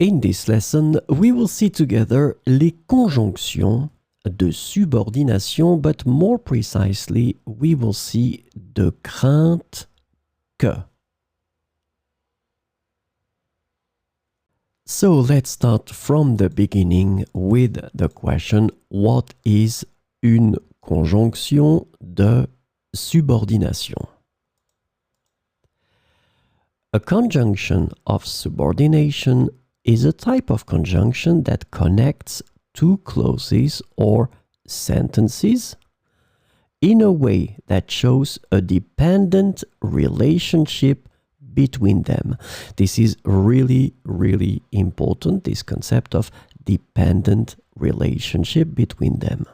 In this lesson, we will see together les conjonctions de subordination, but more precisely, we will see de crainte que. So let's start from the beginning with the question, what is une conjonction de subordination? A conjunction of subordination is a type of conjunction that connects two clauses or sentences in a way that shows a dependent relationship between them. This is really, really important, this concept of dependent relationship between them.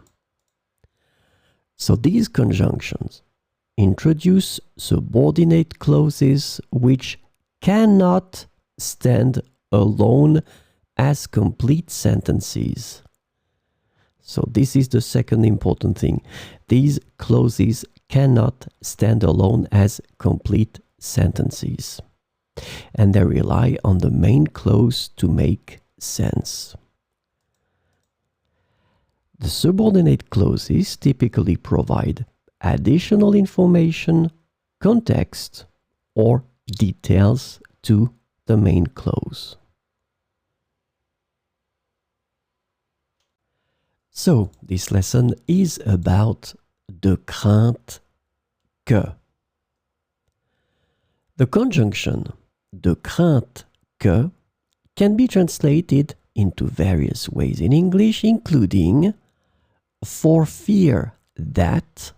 So these conjunctions introduce subordinate clauses which cannot stand alone as complete sentences. So this is the second important thing. These clauses cannot stand alone as complete sentences, and they rely on the main clause to make sense. The subordinate clauses typically provide additional information, context, or details to the main clause. So, this lesson is about de crainte que. The conjunction de crainte que can be translated into various ways in English, including for fear that,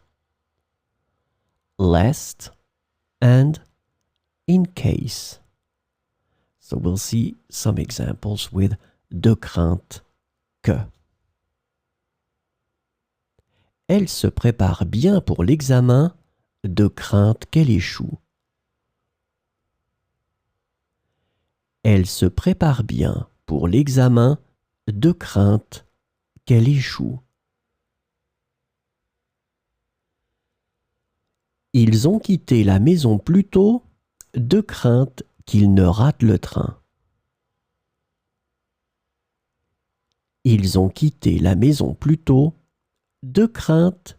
lest, and in case. So we'll see some examples with de crainte que. Elle se prépare bien pour l'examen de crainte qu'elle échoue. Elle se prépare bien pour l'examen de crainte qu'elle échoue. Ils ont quitté la maison plus tôt de crainte qu'ils ne ratent le train. Ils ont quitté la maison plus tôt de crainte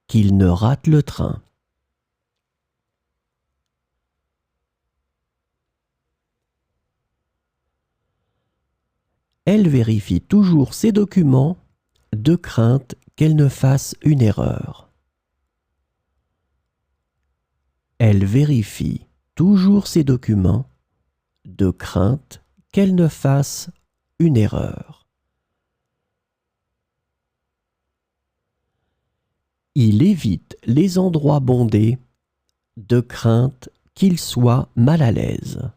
qu'ils ne ratent le train. Elle vérifie toujours ses documents de crainte qu'elle ne fasse une erreur. Elle vérifie toujours ses documents de crainte qu'elle ne fasse une erreur. Il évite les endroits bondés de crainte qu'il soit mal à l'aise.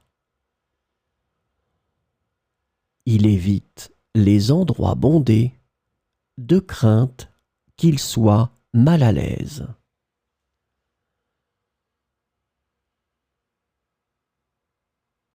Il évite les endroits bondés de crainte qu'il soit mal à l'aise.